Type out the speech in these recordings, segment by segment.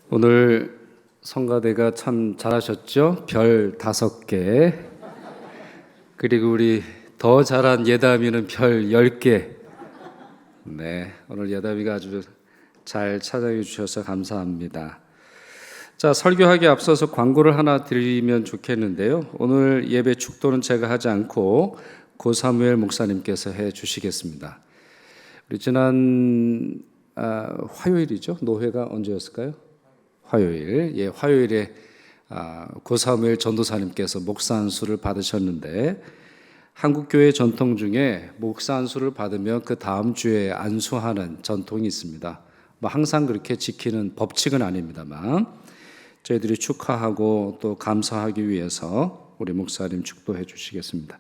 오늘 성가대가 참 잘하셨죠? 별 5개. 그리고 우리 더 잘한 예담이는 별 10개. 네, 오늘 예담이가 아주 잘 찾아해 주셔서 감사합니다. 자, 설교하기 앞서서 광고를 하나 드리면 좋겠는데요. 오늘 예배 축도는 제가 하지 않고 고사무엘 목사님께서 해 주시겠습니다. 우리 지난 화요일이죠? 노회가 언제였을까요? 화요일, 화요일에 고사무엘 전도사님께서 목사 안수를 받으셨는데, 한국교회 전통 중에 목사 안수를 받으면 그 다음 주에 안수하는 전통이 있습니다. 뭐 항상 그렇게 지키는 법칙은 아닙니다만 저희들이 축하하고 또 감사하기 위해서 우리 목사님 축도해 주시겠습니다.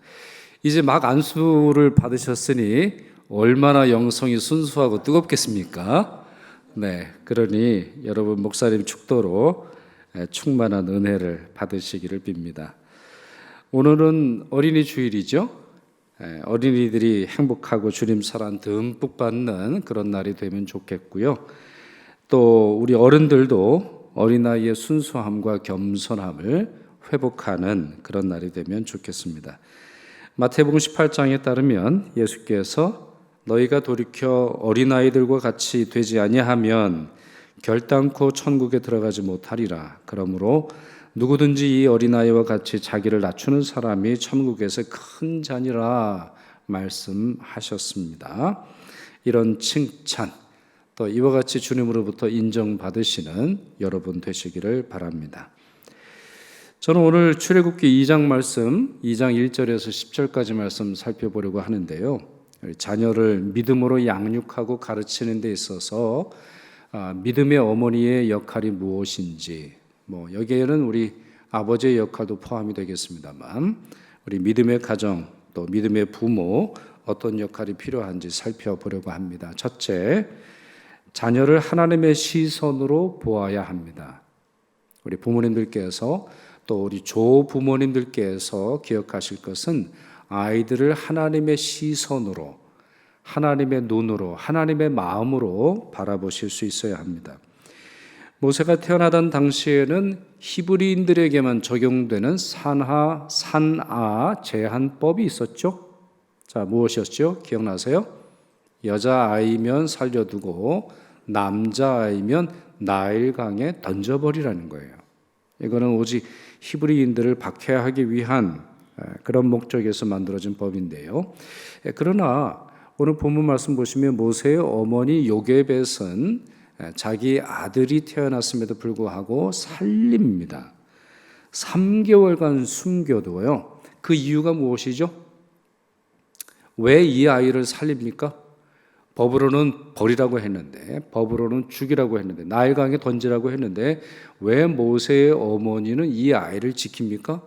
이제 막 안수를 받으셨으니 얼마나 영성이 순수하고 뜨겁겠습니까? 네, 그러니 여러분 목사님 축도로 충만한 은혜를 받으시기를 빕니다. 오늘은 어린이 주일이죠. 어린이들이 행복하고 주님 사랑 듬뿍 받는 그런 날이 되면 좋겠고요. 또 우리 어른들도 어린아이의 순수함과 겸손함을 회복하는 그런 날이 되면 좋겠습니다. 마태복음 18장에 따르면 예수께서 너희가 돌이켜 어린아이들과 같이 되지 아니하면 결단코 천국에 들어가지 못하리라. 그러므로 누구든지 이 어린아이와 같이 자기를 낮추는 사람이 천국에서 큰 자니라 말씀하셨습니다. 이런 칭찬, 또 이와 같이 주님으로부터 인정받으시는 여러분 되시기를 바랍니다. 저는 오늘 출애굽기 2장 말씀, 2장 1절에서 10절까지 말씀 살펴보려고 하는데요. 자녀를 믿음으로 양육하고 가르치는 데 있어서 믿음의 어머니의 역할이 무엇인지, 여기에는 우리 아버지의 역할도 포함이 되겠습니다만 우리 믿음의 가정, 또 믿음의 부모 어떤 역할이 필요한지 살펴보려고 합니다. 첫째, 자녀를 하나님의 시선으로 보아야 합니다. 우리 부모님들께서 또 우리 조부모님들께서 기억하실 것은 아이들을 하나님의 시선으로, 하나님의 눈으로, 하나님의 마음으로 바라보실 수 있어야 합니다. 모세가 태어나던 당시에는 히브리인들에게만 적용되는 산하, 산아 제한법이 있었죠. 자, 무엇이었죠? 기억나세요? 여자아이면 살려두고 남자아이면 나일강에 던져버리라는 거예요. 이거는 오직 히브리인들을 박해하기 위한 그런 목적에서 만들어진 법인데요. 그러나 오늘 본문 말씀 보시면 모세의 어머니 요게벳은 자기 아들이 태어났음에도 불구하고 살립니다. 3개월간 숨겨두어요. 그 이유가 무엇이죠? 왜 이 아이를 살립니까? 법으로는 버리라고 했는데, 법으로는 죽이라고 했는데, 나일강에 던지라고 했는데 왜 모세의 어머니는 이 아이를 지킵니까?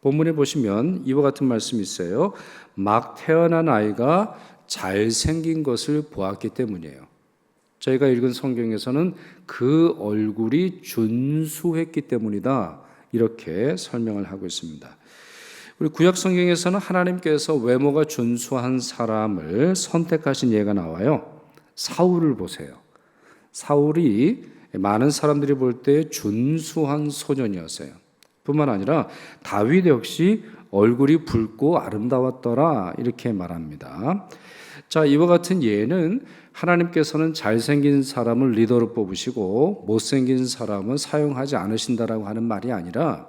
본문에 보시면 이와 같은 말씀이 있어요. 막 태어난 아이가 잘생긴 것을 보았기 때문이에요. 저희가 읽은 성경에서는 그 얼굴이 준수했기 때문이다, 이렇게 설명을 하고 있습니다. 우리 구약 성경에서는 하나님께서 외모가 준수한 사람을 선택하신 예가 나와요. 사울을 보세요. 사울이 많은 사람들이 볼 때 준수한 소년이었어요. 뿐만 아니라 다윗 역시 얼굴이 붉고 아름다웠더라, 이렇게 말합니다. 자, 이와 같은 예는 하나님께서는 잘생긴 사람을 리더로 뽑으시고 못생긴 사람은 사용하지 않으신다라고 하는 말이 아니라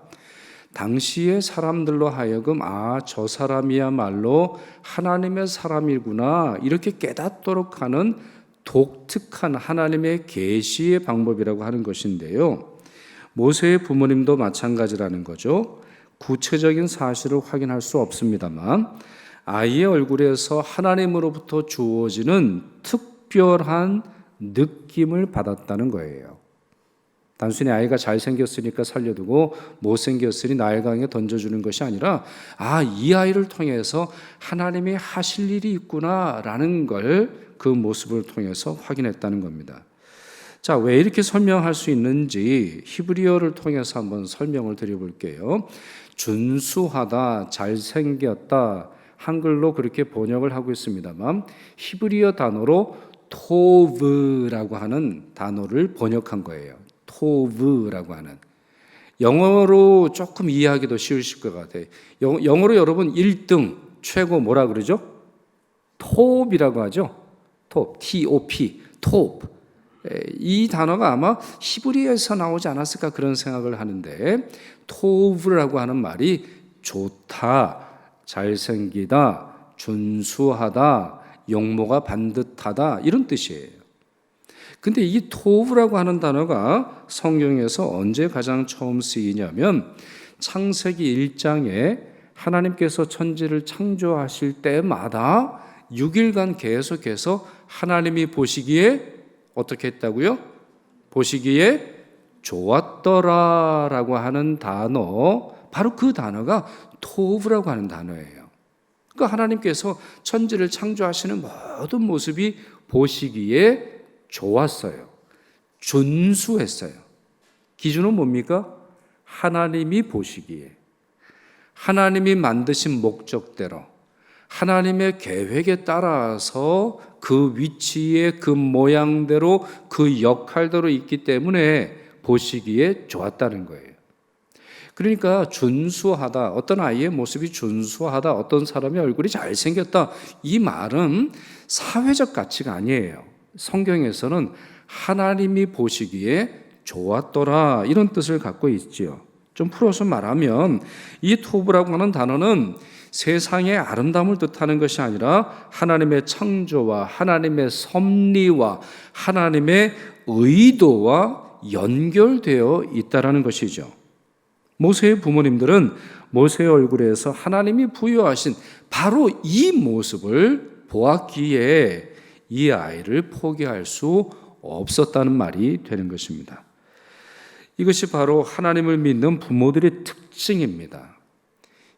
당시의 사람들로 하여금 저 사람이야말로 하나님의 사람이구나, 이렇게 깨닫도록 하는 독특한 하나님의 계시의 방법이라고 하는 것인데요. 모세의 부모님도 마찬가지라는 거죠. 구체적인 사실을 확인할 수 없습니다만 아이의 얼굴에서 하나님으로부터 주어지는 특별한 느낌을 받았다는 거예요. 단순히 아이가 잘생겼으니까 살려두고 못생겼으니 나일강에 던져주는 것이 아니라 이 아이를 통해서 하나님이 하실 일이 있구나라는 걸 그 모습을 통해서 확인했다는 겁니다. 자, 왜 이렇게 설명할 수 있는지 히브리어를 통해서 한번 설명을 드려볼게요. 준수하다, 잘생겼다, 한글로 그렇게 번역을 하고 있습니다만 히브리어 단어로 토브라고 하는 단어를 번역한 거예요. 토브라고 하는, 영어로 조금 이해하기도 쉬우실 것 같아요. 영어로 여러분 1등 최고 뭐라 그러죠? 톱이라고 하죠. 톱, T-O-P, 톱. 이 단어가 아마 히브리에서 나오지 않았을까 그런 생각을 하는데, 토브라고 하는 말이 좋다, 잘생기다, 준수하다, 용모가 반듯하다 이런 뜻이에요. 근데 이 토브라고 하는 단어가 성경에서 언제 가장 처음 쓰이냐면 창세기 1장에 하나님께서 천지를 창조하실 때마다 6일간 계속해서 하나님이 보시기에 어떻게 했다고요? 보시기에 좋았더라라고 하는 단어, 바로 그 단어가 토브라고 하는 단어예요. 그러니까 하나님께서 천지를 창조하시는 모든 모습이 보시기에 좋았어요. 준수했어요. 기준은 뭡니까? 하나님이 보시기에, 하나님이 만드신 목적대로, 하나님의 계획에 따라서 그 위치에, 그 모양대로, 그 역할대로 있기 때문에 보시기에 좋았다는 거예요. 그러니까 준수하다, 어떤 아이의 모습이 준수하다, 어떤 사람의 얼굴이 잘생겼다, 이 말은 사회적 가치가 아니에요. 성경에서는 하나님이 보시기에 좋았더라, 이런 뜻을 갖고 있지요. 좀 풀어서 말하면 이 토브라고 하는 단어는 세상의 아름다움을 뜻하는 것이 아니라 하나님의 창조와 하나님의 섭리와 하나님의 의도와 연결되어 있다는 것이죠. 모세의 부모님들은 모세의 얼굴에서 하나님이 부여하신 바로 이 모습을 보았기에 이 아이를 포기할 수 없었다는 말이 되는 것입니다. 이것이 바로 하나님을 믿는 부모들의 특징입니다.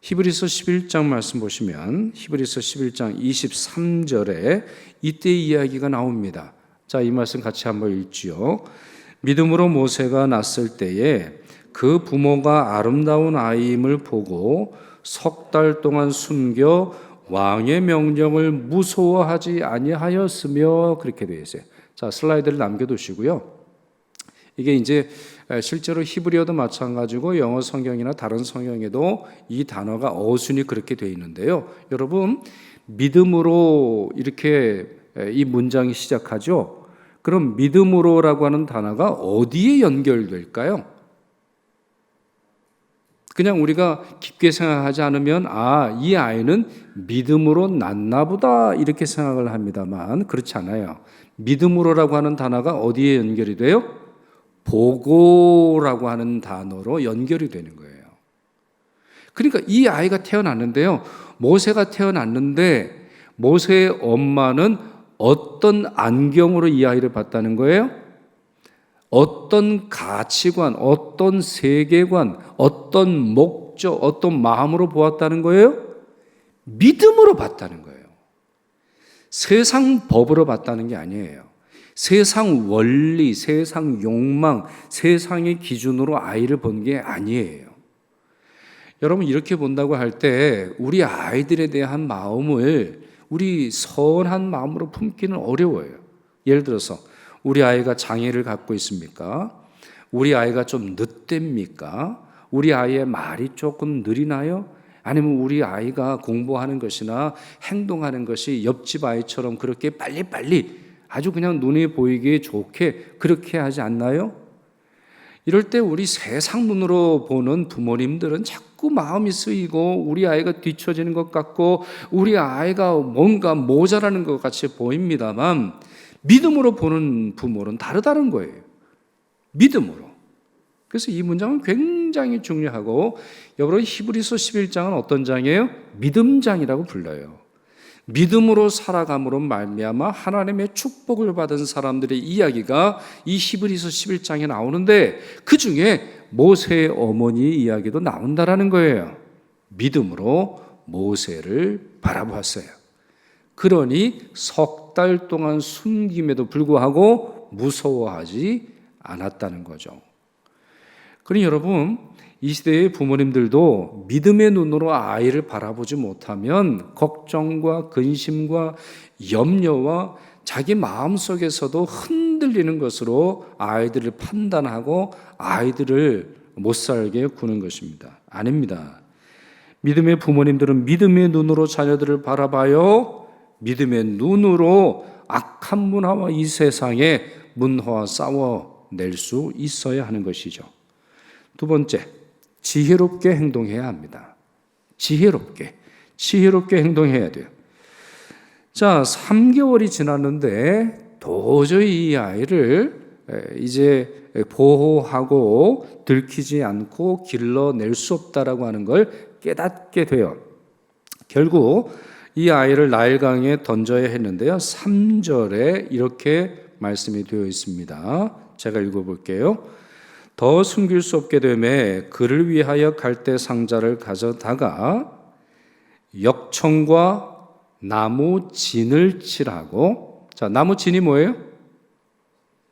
히브리서 11장 말씀 보시면 히브리서 11장 23절에 이때 이야기가 나옵니다. 자, 이 말씀 같이 한번 읽지요. 믿음으로 모세가 낳았을 때에 그 부모가 아름다운 아이임을 보고 석 달 동안 숨겨 왕의 명령을 무서워하지 아니하였으며, 그렇게 되어 있어요. 자, 슬라이드를 남겨두시고요. 이게 이제 실제로 히브리어도 마찬가지고 영어 성경이나 다른 성경에도 이 단어가 어순이 그렇게 되어 있는데요. 여러분, 믿음으로 이렇게 이 문장이 시작하죠. 그럼 믿음으로라고 하는 단어가 어디에 연결될까요? 그냥 우리가 깊게 생각하지 않으면 이 아이는 믿음으로 낳나 보다 이렇게 생각을 합니다만 그렇지 않아요. 믿음으로라고 하는 단어가 어디에 연결이 돼요? 보고라고 하는 단어로 연결이 되는 거예요. 그러니까 이 아이가 태어났는데요. 모세가 태어났는데 모세의 엄마는 어떤 안경으로 이 아이를 봤다는 거예요? 어떤 가치관, 어떤 세계관, 어떤 목적, 어떤 마음으로 보았다는 거예요? 믿음으로 봤다는 거예요. 세상 법으로 봤다는 게 아니에요. 세상 원리, 세상 욕망, 세상의 기준으로 아이를 본 게 아니에요. 여러분, 이렇게 본다고 할 때 우리 아이들에 대한 마음을 우리 선한 마음으로 품기는 어려워요. 예를 들어서 우리 아이가 장애를 갖고 있습니까? 우리 아이가 좀 늦댑니까? 우리 아이의 말이 조금 느리나요? 아니면 우리 아이가 공부하는 것이나 행동하는 것이 옆집 아이처럼 그렇게 빨리빨리 아주 그냥 눈에 보이기에 좋게 그렇게 하지 않나요? 이럴 때 우리 세상 눈으로 보는 부모님들은 자꾸 마음이 쓰이고 우리 아이가 뒤처지는 것 같고 우리 아이가 뭔가 모자라는 것 같이 보입니다만 믿음으로 보는 부모는 다르다는 거예요. 믿음으로. 그래서 이 문장은 굉장히 중요하고, 여러분 히브리서 11장은 어떤 장이에요? 믿음장이라고 불러요. 믿음으로 살아감으로 말미암아 하나님의 축복을 받은 사람들의 이야기가 이 히브리서 11장에 나오는데 그 중에 모세의 어머니 이야기도 나온다라는 거예요. 믿음으로 모세를 바라보았어요. 그러니 석 달 동안 숨김에도 불구하고 무서워하지 않았다는 거죠. 그러니 여러분, 이 시대의 부모님들도 믿음의 눈으로 아이를 바라보지 못하면 걱정과 근심과 염려와 자기 마음속에서도 흔들리는 것으로 아이들을 판단하고 아이들을 못 살게 구는 것입니다. 아닙니다. 믿음의 부모님들은 믿음의 눈으로 자녀들을 바라봐요. 믿음의 눈으로 악한 문화와 이 세상의 문화와 싸워낼 수 있어야 하는 것이죠. 두 번째, 지혜롭게 행동해야 합니다. 지혜롭게 행동해야 돼요. 자, 3개월이 지났는데 도저히 이 아이를 이제 보호하고 들키지 않고 길러낼 수 없다라고 하는 걸 깨닫게 돼요. 결국 이 아이를 나일강에 던져야 했는데요. 3절에 이렇게 말씀이 되어 있습니다. 제가 읽어볼게요. 더 숨길 수 없게 되매 그를 위하여 갈대 상자를 가져다가 역청과 나무 진을 칠하고, 자, 나무 진이 뭐예요?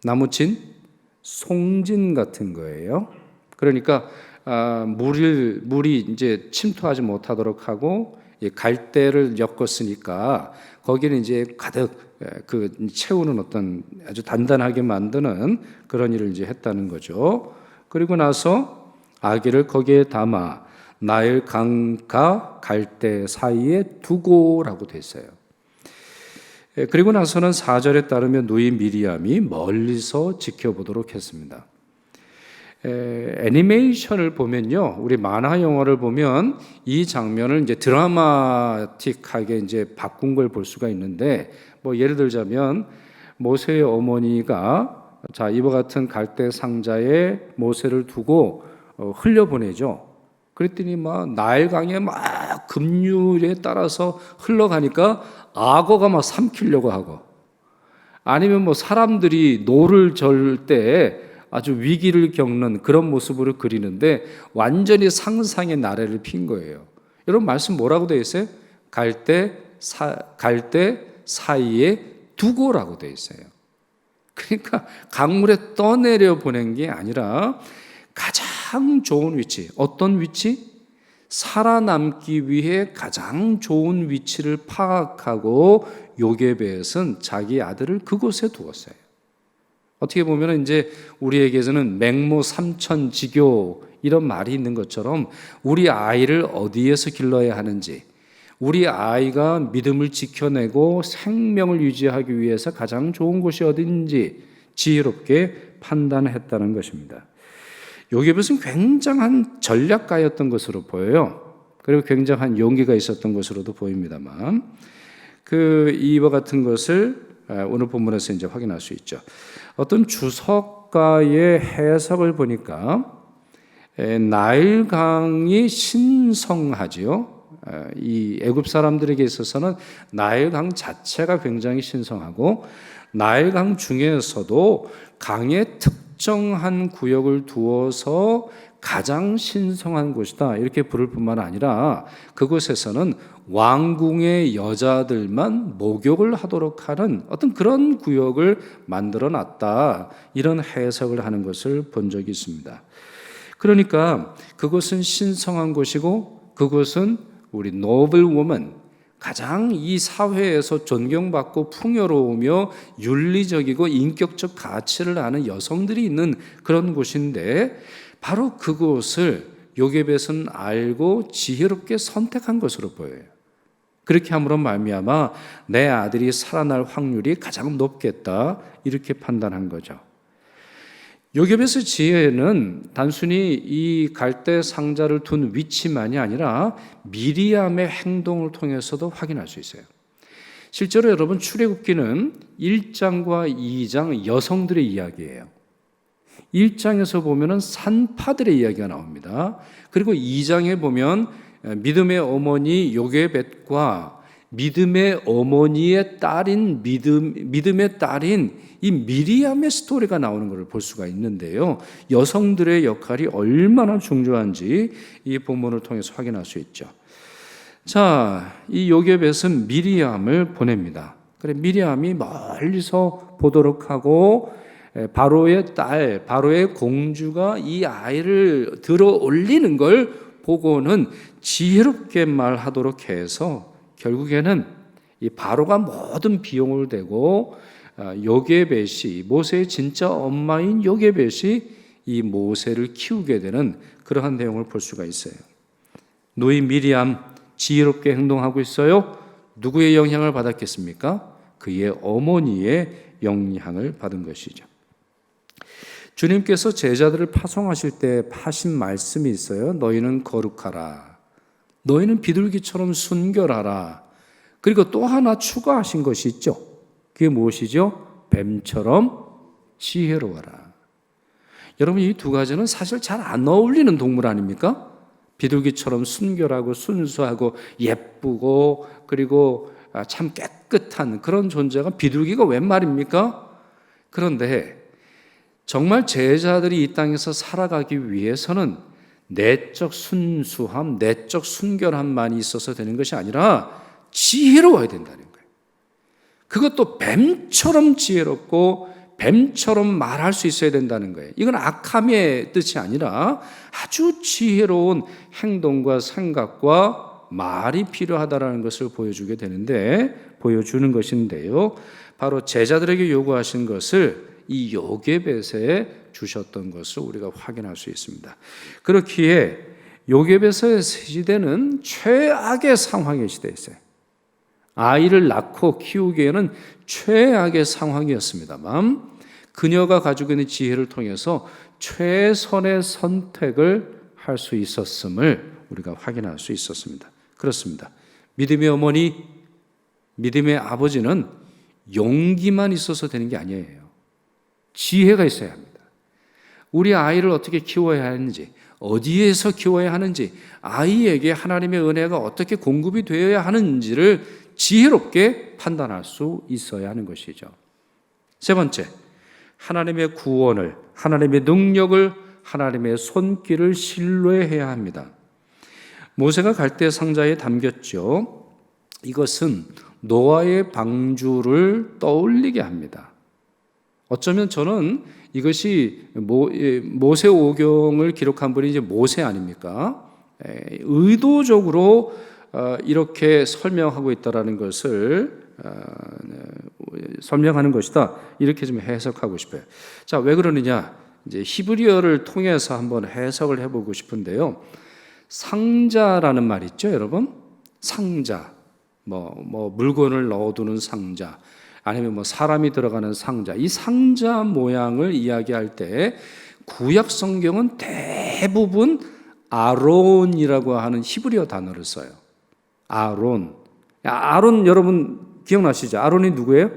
나무 진? 송진 같은 거예요. 그러니까 물이 이제 침투하지 못하도록 하고 갈대를 엮었으니까 거기는 이제 가득 채우는 어떤 아주 단단하게 만드는 그런 일을 이제 했다는 거죠. 그리고 나서 아기를 거기에 담아 나일 강과 갈대 사이에 두고라고 돼 있어요. 그리고 나서는 4절에 따르면 누이 미리암이 멀리서 지켜보도록 했습니다. 애니메이션을 보면요, 우리 만화 영화를 보면 이 장면을 이제 드라마틱하게 이제 바꾼 걸 볼 수가 있는데, 뭐 예를 들자면 모세의 어머니가 자 이와 같은 갈대 상자에 모세를 두고 흘려보내죠. 그랬더니 막 나일강에 막 급류에 따라서 흘러가니까 악어가 막 삼키려고 하고, 아니면 뭐 사람들이 노를 절 때 아주 위기를 겪는 그런 모습으로 그리는데 완전히 상상의 나래를 핀 거예요. 여러분 말씀 뭐라고 되어 있어요? 갈대 사이에 두고라고 되어 있어요. 그러니까 강물에 떠내려 보낸 게 아니라 가장 좋은 위치, 어떤 위치? 살아남기 위해 가장 좋은 위치를 파악하고 요게벳은 자기 아들을 그곳에 두었어요. 어떻게 보면 이제 우리에게서는 맹모 삼천지교 이런 말이 있는 것처럼 우리 아이를 어디에서 길러야 하는지, 우리 아이가 믿음을 지켜내고 생명을 유지하기 위해서 가장 좋은 곳이 어딘지 지혜롭게 판단했다는 것입니다. 요게벳은 굉장한 전략가였던 것으로 보여요. 그리고 굉장한 용기가 있었던 것으로도 보입니다만, 이와 같은 것을 오늘 본문에서 이제 확인할 수 있죠. 어떤 주석가의 해석을 보니까 나일강이 신성하지요. 이 애굽 사람들에게 있어서는 나일강 자체가 굉장히 신성하고, 나일강 중에서도 강의 특정한 구역을 두어서 가장 신성한 곳이다 이렇게 부를 뿐만 아니라 그곳에서는 왕궁의 여자들만 목욕을 하도록 하는 어떤 그런 구역을 만들어 놨다, 이런 해석을 하는 것을 본 적이 있습니다. 그러니까 그곳은 신성한 곳이고 그곳은 우리 노블 워먼, 가장 이 사회에서 존경받고 풍요로우며 윤리적이고 인격적 가치를 아는 여성들이 있는 그런 곳인데, 바로 그곳을 요게벳은 알고 지혜롭게 선택한 것으로 보여요. 그렇게 함으로 말미암아 내 아들이 살아날 확률이 가장 높겠다 이렇게 판단한 거죠. 요게벳의 지혜는 단순히 이 갈대 상자를 둔 위치만이 아니라 미리암의 행동을 통해서도 확인할 수 있어요. 실제로 여러분 출애굽기는 1장과 2장 여성들의 이야기예요. 1장에서 보면은 산파들의 이야기가 나옵니다. 그리고 2장에 보면 믿음의 어머니 요게벳과 믿음의 어머니의 딸인 믿음의 딸인 이 미리암의 스토리가 나오는 것을 볼 수가 있는데요. 여성들의 역할이 얼마나 중요한지 이 본문을 통해서 확인할 수 있죠. 자, 이 요게벳은 미리암을 보냅니다. 그래 미리암이 멀리서 보도록 하고 바로의 딸, 바로의 공주가 이 아이를 들어 올리는 걸 보고는 지혜롭게 말하도록 해서 결국에는 이 바로가 모든 비용을 대고 요게벳이, 모세의 진짜 엄마인 요게벳이 이 모세를 키우게 되는 그러한 내용을 볼 수가 있어요. 노인 미리암 지혜롭게 행동하고 있어요. 누구의 영향을 받았겠습니까? 그의 어머니의 영향을 받은 것이죠. 주님께서 제자들을 파송하실 때 하신 말씀이 있어요. 너희는 거룩하라. 너희는 비둘기처럼 순결하라. 그리고 또 하나 추가하신 것이 있죠. 그게 무엇이죠? 뱀처럼 지혜로워라. 여러분, 이 두 가지는 사실 잘 안 어울리는 동물 아닙니까? 비둘기처럼 순결하고 순수하고 예쁘고 그리고 참 깨끗한 그런 존재가 비둘기가 웬 말입니까? 그런데 정말 제자들이 이 땅에서 살아가기 위해서는 내적 순수함, 내적 순결함만이 있어서 되는 것이 아니라 지혜로워야 된다는 거예요. 그것도 뱀처럼 지혜롭고 뱀처럼 말할 수 있어야 된다는 거예요. 이건 악함의 뜻이 아니라 아주 지혜로운 행동과 생각과 말이 필요하다는 것을 보여주는 것인데요. 바로 제자들에게 요구하신 것을 이 요게벳에 주셨던 것을 우리가 확인할 수 있습니다. 그렇기에 요게벳의 시대는 최악의 상황의 시대였어요. 아이를 낳고 키우기에는 최악의 상황이었습니다만 그녀가 가지고 있는 지혜를 통해서 최선의 선택을 할 수 있었음을 우리가 확인할 수 있었습니다. 그렇습니다. 믿음의 어머니, 믿음의 아버지는 용기만 있어서 되는 게 아니에요. 지혜가 있어야 합니다. 우리 아이를 어떻게 키워야 하는지, 어디에서 키워야 하는지, 아이에게 하나님의 은혜가 어떻게 공급이 되어야 하는지를 지혜롭게 판단할 수 있어야 하는 것이죠. 세 번째, 하나님의 구원을, 하나님의 능력을, 하나님의 손길을 신뢰해야 합니다. 모세가 갈대 상자에 담겼죠. 이것은 노아의 방주를 떠올리게 합니다. 어쩌면 저는 이것이 모세오경을 기록한 분이 이제 모세 아닙니까? 의도적으로 이렇게 설명하고 있다라는 것을 설명하는 것이다. 이렇게 좀 해석하고 싶어요. 자, 왜 그러느냐? 이제 히브리어를 통해서 한번 해석을 해보고 싶은데요. 상자라는 말 있죠, 여러분? 상자, 물건을 넣어두는 상자. 아니면 사람이 들어가는 상자, 이 상자 모양을 이야기할 때 구약 성경은 대부분 아론이라고 하는 히브리어 단어를 써요. 아론 여러분 기억나시죠? 아론이 누구예요?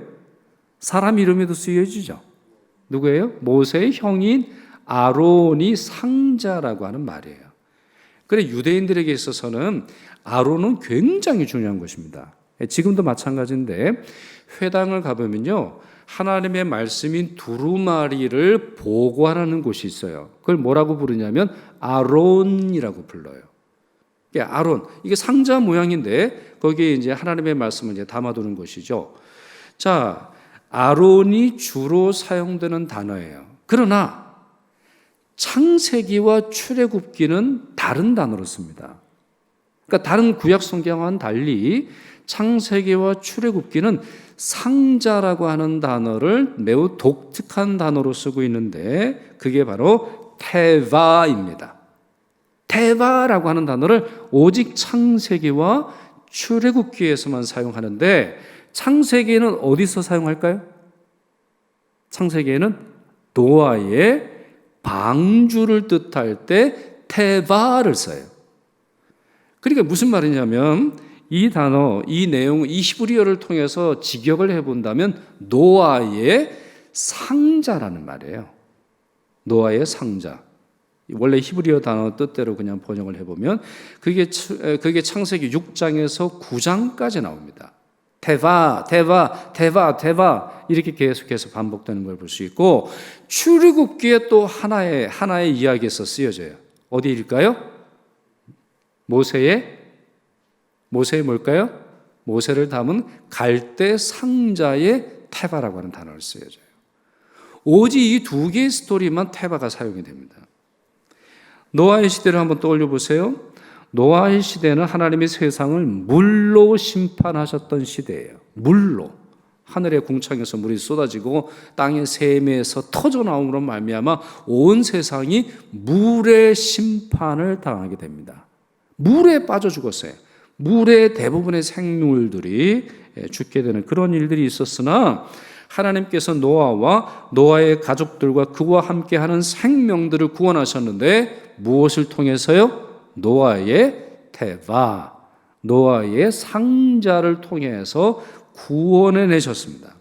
사람 이름에도 쓰여지죠. 누구예요? 모세의 형인 아론이 상자라고 하는 말이에요. 그래 유대인들에게 있어서는 아론은 굉장히 중요한 것입니다. 지금도 마찬가지인데 회당을 가보면요, 하나님의 말씀인 두루마리를 보관하는 곳이 있어요. 그걸 뭐라고 부르냐면 아론이라고 불러요. 아론, 이게 상자 모양인데 거기에 이제 하나님의 말씀을 이제 담아두는 것이죠. 자, 아론이 주로 사용되는 단어예요. 그러나 창세기와 출애굽기는 다른 단어로 씁니다. 그러니까 다른 구약 성경과는 달리 창세기와 출애굽기는 상자라고 하는 단어를 매우 독특한 단어로 쓰고 있는데 그게 바로 테바입니다. 테바라고 하는 단어를 오직 창세기와 출애굽기에서만 사용하는데 창세기에는 어디서 사용할까요? 창세기에는 노아의 방주를 뜻할 때 테바를 써요. 그러니까 무슨 말이냐면 이 단어, 이 내용, 이 히브리어를 통해서 직역을 해본다면 노아의 상자라는 말이에요. 노아의 상자. 원래 히브리어 단어 뜻대로 그냥 번역을 해보면 그게 창세기 6장에서 9장까지 나옵니다. 테바, 테바, 테바, 테바 이렇게 계속해서 반복되는 걸 볼 수 있고 출애굽기에 또 하나의 이야기에서 쓰여져요. 어디일까요? 모세의 뭘까요? 모세를 담은 갈대 상자의 테바라고 하는 단어를 쓰여져요. 오직 이 두 개의 스토리만 테바가 사용이 됩니다. 노아의 시대를 한번 떠올려 보세요. 노아의 시대는 하나님이 세상을 물로 심판하셨던 시대예요. 물로. 하늘의 궁창에서 물이 쏟아지고 땅의 샘에서 터져 나옴으로 말미암아 온 세상이 물의 심판을 당하게 됩니다. 물에 빠져 죽었어요. 물에 대부분의 생물들이 죽게 되는 그런 일들이 있었으나 하나님께서 노아와 노아의 가족들과 그와 함께하는 생명들을 구원하셨는데 무엇을 통해서요? 노아의 테바, 노아의 상자를 통해서 구원해 내셨습니다.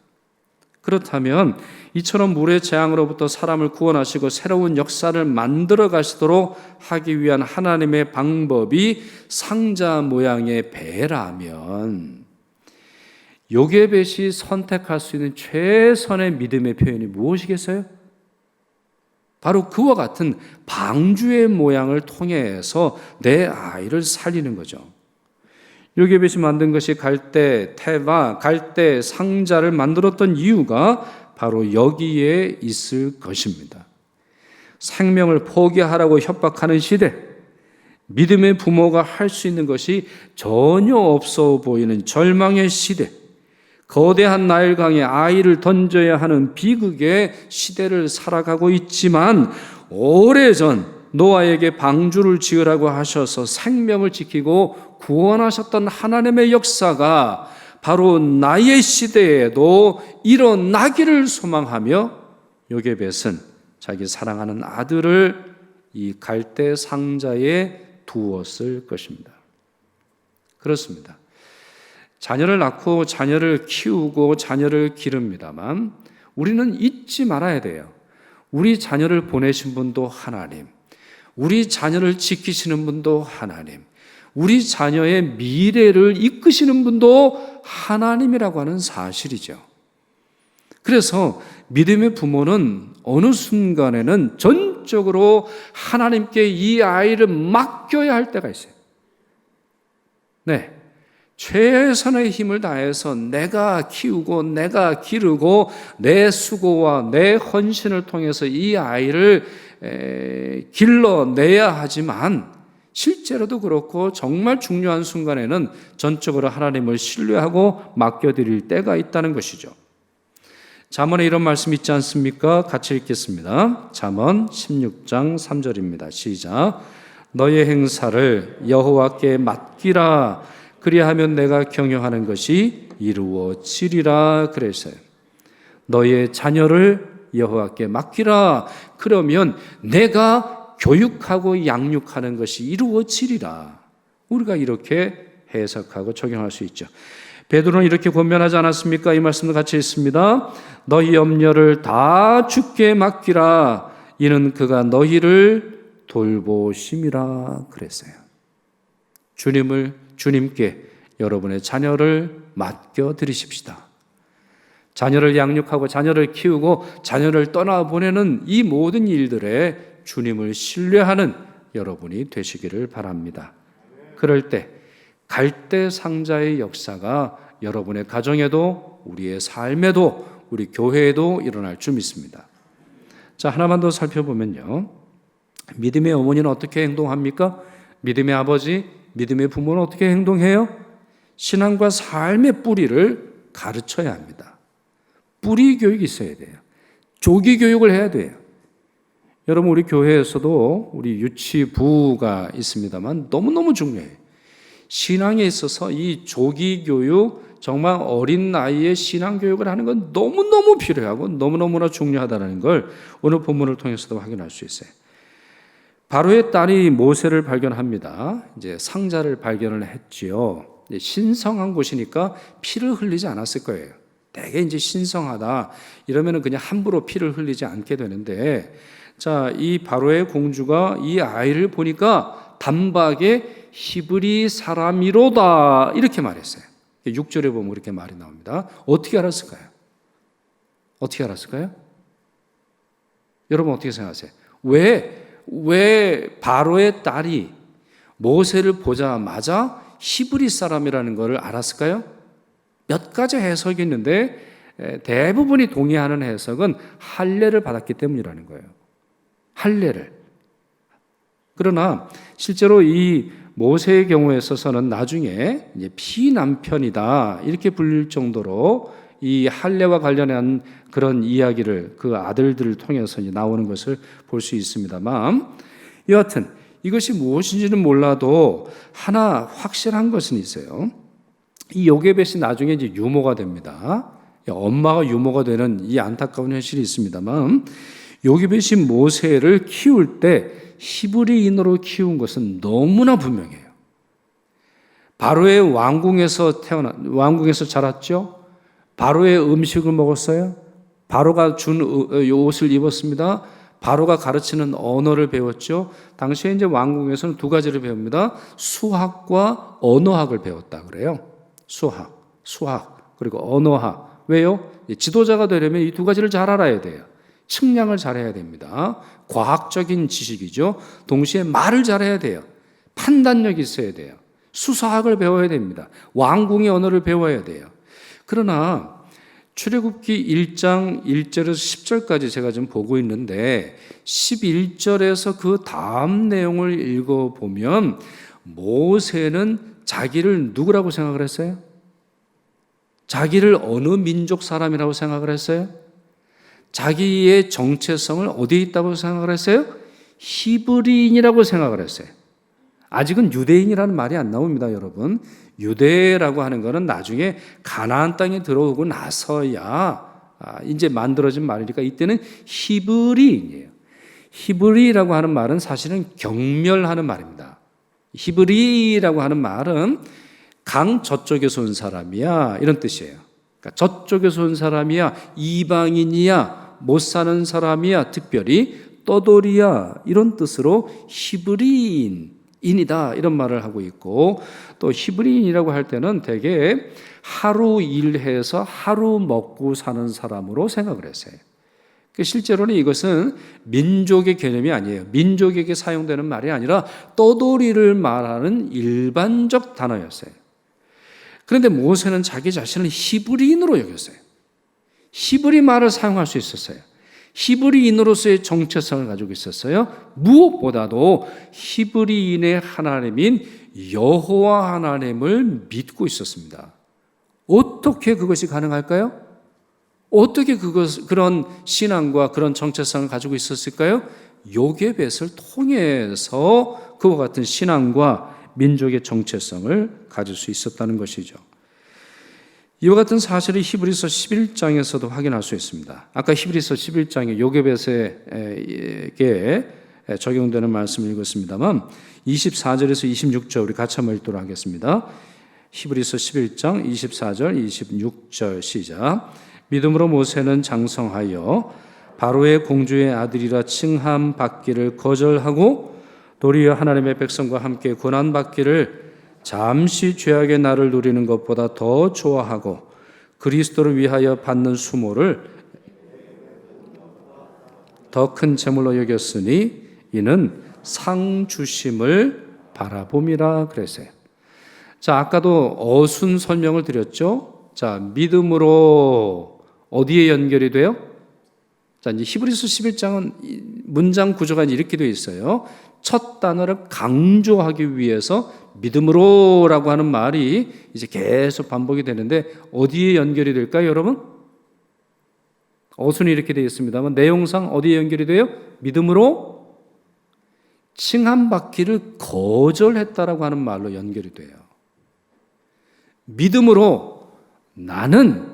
그렇다면 이처럼 물의 재앙으로부터 사람을 구원하시고 새로운 역사를 만들어 가시도록 하기 위한 하나님의 방법이 상자 모양의 배라면 요게벳이 선택할 수 있는 최선의 믿음의 표현이 무엇이겠어요? 바로 그와 같은 방주의 모양을 통해서 내 아이를 살리는 거죠. 요게벳이 만든 것이 갈대 테바, 갈대 상자를 만들었던 이유가 바로 여기에 있을 것입니다. 생명을 포기하라고 협박하는 시대, 믿음의 부모가 할 수 있는 것이 전혀 없어 보이는 절망의 시대, 거대한 나일강에 아이를 던져야 하는 비극의 시대를 살아가고 있지만 오래전 노아에게 방주를 지으라고 하셔서 생명을 지키고 구원하셨던 하나님의 역사가 바로 나의 시대에도 일어나기를 소망하며 요게벳은 자기 사랑하는 아들을 이 갈대 상자에 두었을 것입니다. 그렇습니다. 자녀를 낳고 자녀를 키우고 자녀를 기릅니다만 우리는 잊지 말아야 돼요. 우리 자녀를 보내신 분도 하나님, 우리 자녀를 지키시는 분도 하나님, 우리 자녀의 미래를 이끄시는 분도 하나님이라고 하는 사실이죠. 그래서 믿음의 부모는 어느 순간에는 전적으로 하나님께 이 아이를 맡겨야 할 때가 있어요. 네. 최선의 힘을 다해서 내가 키우고 내가 기르고 내 수고와 내 헌신을 통해서 이 아이를 길러내야 하지만 실제로도 그렇고 정말 중요한 순간에는 전적으로 하나님을 신뢰하고 맡겨드릴 때가 있다는 것이죠. 잠언에 이런 말씀 있지 않습니까? 같이 읽겠습니다. 잠언 16장 3절입니다. 시작. 너의 행사를 여호와께 맡기라. 그리하면 내가 경영하는 것이 이루어지리라 그랬어요. 너의 자녀를 여호와께 맡기라. 그러면 내가 교육하고 양육하는 것이 이루어지리라. 우리가 이렇게 해석하고 적용할 수 있죠. 베드로는 이렇게 권면하지 않았습니까? 이 말씀도 같이 읽습니다. 너희 염려를 다 주께 맡기라. 이는 그가 너희를 돌보심이라 그랬어요. 주님께 여러분의 자녀를 맡겨드리십시다. 자녀를 양육하고 자녀를 키우고 자녀를 떠나보내는 이 모든 일들에 주님을 신뢰하는 여러분이 되시기를 바랍니다. 그럴 때 갈대 상자의 역사가 여러분의 가정에도 우리의 삶에도 우리 교회에도 일어날 줄 믿습니다. 자, 하나만 더 살펴보면요. 믿음의 어머니는 어떻게 행동합니까? 믿음의 아버지, 믿음의 부모는 어떻게 행동해요? 신앙과 삶의 뿌리를 가르쳐야 합니다. 뿌리 교육이 있어야 돼요. 조기 교육을 해야 돼요. 여러분, 우리 교회에서도 우리 유치부가 있습니다만 너무너무 중요해요. 신앙에 있어서 이 조기 교육, 정말 어린 나이에 신앙 교육을 하는 건 너무너무 필요하고 너무너무나 중요하다는 걸 오늘 본문을 통해서도 확인할 수 있어요. 바로의 딸이 모세를 발견합니다. 이제 상자를 발견을 했지요. 신성한 곳이니까 피를 흘리지 않았을 거예요. 되게 이제 신성하다 이러면은 그냥 함부로 피를 흘리지 않게 되는데, 자, 이 바로의 공주가 이 아이를 보니까 단박에 히브리 사람이로다 이렇게 말했어요. 6절에 보면 이렇게 말이 나옵니다. 어떻게 알았을까요? 어떻게 알았을까요? 여러분 어떻게 생각하세요? 왜 바로의 딸이 모세를 보자마자 히브리 사람이라는 것을 알았을까요? 몇 가지 해석이 있는데 대부분이 동의하는 해석은 할례를 받았기 때문이라는 거예요. 할례를. 그러나 실제로 이 모세의 경우에 있어서는 나중에 이제 피남편이다 이렇게 불릴 정도로 이 할례와 관련한 그런 이야기를 그 아들들을 통해서 이제 나오는 것을 볼 수 있습니다만, 여하튼 이것이 무엇인지는 몰라도 하나 확실한 것은 있어요. 이 요게벳이 나중에 이제 유모가 됩니다. 엄마가 유모가 되는 이 안타까운 현실이 있습니다만, 요게벳이 모세를 키울 때 히브리인으로 키운 것은 너무나 분명해요. 바로의 왕궁에서 자랐죠. 바로의 음식을 먹었어요. 바로가 준 옷을 입었습니다. 바로가 가르치는 언어를 배웠죠. 당시에 이제 왕궁에서는 두 가지를 배웁니다. 수학과 언어학을 배웠다 그래요. 수학 그리고 언어학. 왜요? 지도자가 되려면 이 두 가지를 잘 알아야 돼요. 측량을 잘해야 됩니다. 과학적인 지식이죠. 동시에 말을 잘해야 돼요. 판단력이 있어야 돼요. 수사학을 배워야 됩니다. 왕궁의 언어를 배워야 돼요. 그러나 출애굽기 1장 1절에서 10절까지 제가 좀 보고 있는데 11절에서 그 다음 내용을 읽어보면 모세는 자기를 누구라고 생각을 했어요? 자기를 어느 민족 사람이라고 생각을 했어요? 자기의 정체성을 어디에 있다고 생각을 했어요? 히브리인이라고 생각을 했어요. 아직은 유대인이라는 말이 안 나옵니다, 여러분. 유대라고 하는 것은 나중에 가나안 땅에 들어오고 나서야 이제 만들어진 말이니까 이때는 히브리인이에요. 히브리라고 하는 말은 사실은 경멸하는 말입니다. 히브리라고 하는 말은 강 저쪽에서 온 사람이야 이런 뜻이에요. 그러니까 저쪽에서 온 사람이야, 이방인이야, 못 사는 사람이야, 특별히 떠돌이야 이런 뜻으로 히브리인이다 이런 말을 하고 있고, 또 히브리인이라고 할 때는 대개 하루 일해서 하루 먹고 사는 사람으로 생각을 했어요. 실제로는 이것은 민족의 개념이 아니에요. 민족에게 사용되는 말이 아니라 떠돌이를 말하는 일반적 단어였어요. 그런데 모세는 자기 자신을 히브리인으로 여겼어요. 히브리 말을 사용할 수 있었어요. 히브리인으로서의 정체성을 가지고 있었어요. 무엇보다도 히브리인의 하나님인 여호와 하나님을 믿고 있었습니다. 어떻게 그것이 가능할까요? 어떻게 그런 신앙과 그런 정체성을 가지고 있었을까요? 요게벳을 통해서 그와 같은 신앙과 민족의 정체성을 가질 수 있었다는 것이죠. 이와 같은 사실을 히브리서 11장에서도 확인할 수 있습니다. 아까 히브리서 11장에 요게벳에게 적용되는 말씀을 읽었습니다만 24절에서 26절 우리 같이 한번 읽도록 하겠습니다. 히브리서 11장 24절 26절 시작. 믿음으로 모세는 장성하여 바로의 공주의 아들이라 칭함 받기를 거절하고 도리어 하나님의 백성과 함께 고난받기를 잠시 죄악의 날을 누리는 것보다 더 좋아하고 그리스도를 위하여 받는 수모를 더 큰 재물로 여겼으니 이는 상 주심을 바라봄이라 그랬어요. 자, 아까도 어순 설명을 드렸죠. 자, 믿음으로 어디에 연결이 돼요? 자, 이제 히브리서 11장은 문장 구조가 이렇게 되어 있어요. 첫 단어를 강조하기 위해서 믿음으로라고 하는 말이 이제 계속 반복이 되는데 어디에 연결이 될까요, 여러분? 어순이 이렇게 되어 있습니다만 내용상 어디에 연결이 돼요? 믿음으로 칭함받기를 거절했다라고 하는 말로 연결이 돼요. 믿음으로 나는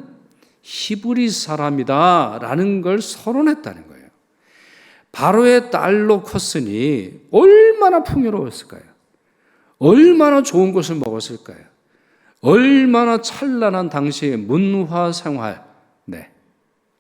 히브리 사람이다라는 걸 선언했다는 거예요. 바로의 딸로 컸으니 얼마나 풍요로웠을까요? 얼마나 좋은 것을 먹었을까요? 얼마나 찬란한 당시의 문화 생활,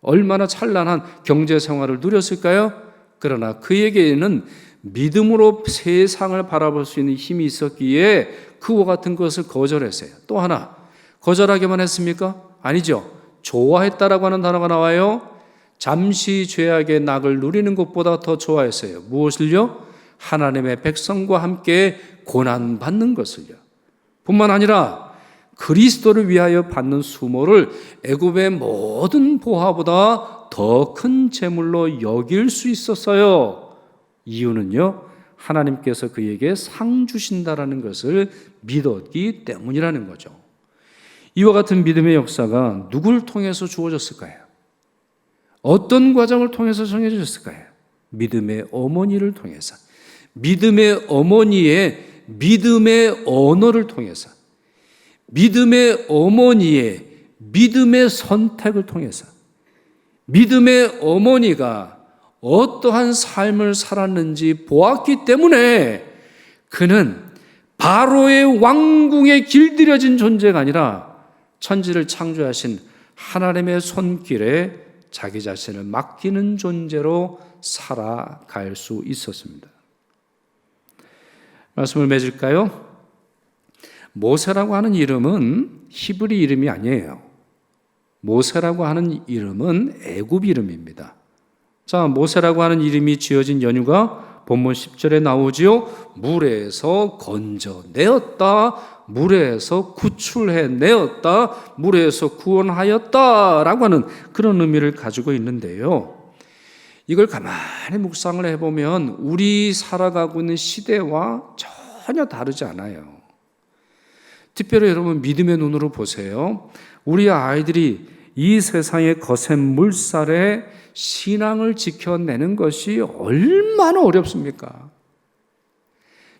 얼마나 찬란한 경제 생활을 누렸을까요? 그러나 그에게는 믿음으로 세상을 바라볼 수 있는 힘이 있었기에 그와 같은 것을 거절했어요. 또 하나, 거절하기만 했습니까? 아니죠. 좋아했다라고 하는 단어가 나와요. 잠시 죄악의 낙을 누리는 것보다 더 좋아했어요. 무엇을요? 하나님의 백성과 함께 고난받는 것을요. 뿐만 아니라 그리스도를 위하여 받는 수모를 애굽의 모든 보화보다 더 큰 재물로 여길 수 있었어요. 이유는요, 하나님께서 그에게 상 주신다라는 것을 믿었기 때문이라는 거죠. 이와 같은 믿음의 역사가 누구를 통해서 주어졌을까요? 어떤 과정을 통해서 정해졌을까요? 믿음의 어머니를 통해서, 믿음의 어머니의 믿음의 언어를 통해서, 믿음의 어머니의 믿음의 선택을 통해서, 믿음의 어머니가 어떠한 삶을 살았는지 보았기 때문에 그는 바로의 왕궁에 길들여진 존재가 아니라 천지를 창조하신 하나님의 손길에 자기 자신을 맡기는 존재로 살아갈 수 있었습니다. 말씀을 맺을까요? 모세라고 하는 이름은 히브리 이름이 아니에요. 모세라고 하는 이름은 애굽 이름입니다. 자, 모세라고 하는 이름이 지어진 연유가 본문 10절에 나오지요. 물에서 건져내었다, 물에서 구출해내었다, 물에서 구원하였다라고 하는 그런 의미를 가지고 있는데요. 이걸 가만히 묵상을 해보면 우리 살아가고 있는 시대와 전혀 다르지 않아요. 특별히 여러분 믿음의 눈으로 보세요. 우리 아이들이 이 세상의 거센 물살에 신앙을 지켜내는 것이 얼마나 어렵습니까?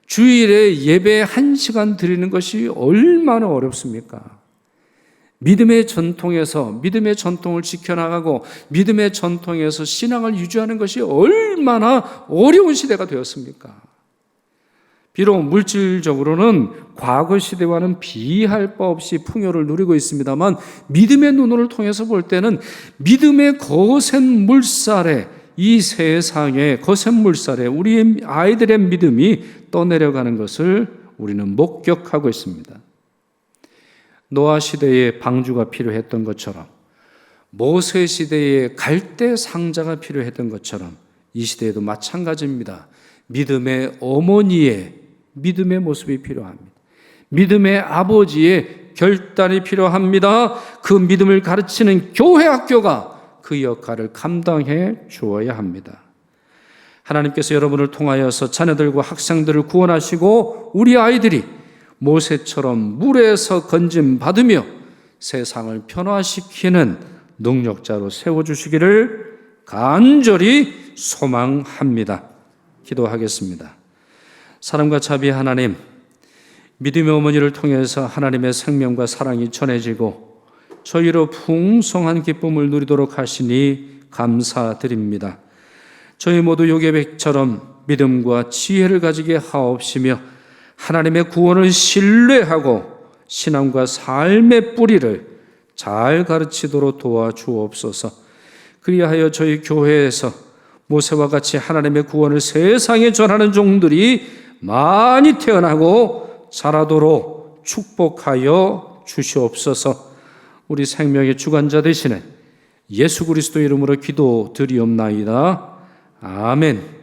주일에 예배 1시간 드리는 것이 얼마나 어렵습니까? 믿음의 전통에서 믿음의 전통을 지켜나가고 믿음의 전통에서 신앙을 유지하는 것이 얼마나 어려운 시대가 되었습니까? 비록 물질적으로는 과거 시대와는 비할 바 없이 풍요를 누리고 있습니다만 믿음의 눈을 통해서 볼 때는 믿음의 거센 물살에, 이 세상의 거센 물살에 우리 아이들의 믿음이 떠내려가는 것을 우리는 목격하고 있습니다. 노아 시대에 방주가 필요했던 것처럼, 모세 시대에 갈대 상자가 필요했던 것처럼 이 시대에도 마찬가지입니다. 믿음의 어머니의 믿음의 모습이 필요합니다. 믿음의 아버지의 결단이 필요합니다. 그 믿음을 가르치는 교회 학교가 그 역할을 감당해 주어야 합니다. 하나님께서 여러분을 통하여서 자녀들과 학생들을 구원하시고 우리 아이들이 모세처럼 물에서 건짐받으며 세상을 변화시키는 능력자로 세워주시기를 간절히 소망합니다. 기도하겠습니다. 사랑과 자비의 하나님, 믿음의 어머니를 통해서 하나님의 생명과 사랑이 전해지고 저희로 풍성한 기쁨을 누리도록 하시니 감사드립니다. 저희 모두 요괴백처럼 믿음과 지혜를 가지게 하옵시며 하나님의 구원을 신뢰하고 신앙과 삶의 뿌리를 잘 가르치도록 도와주옵소서. 그리하여 저희 교회에서 모세와 같이 하나님의 구원을 세상에 전하는 종들이 많이 태어나고 자라도록 축복하여 주시옵소서. 우리 생명의 주관자 되시는 예수 그리스도 이름으로 기도드리옵나이다. 아멘.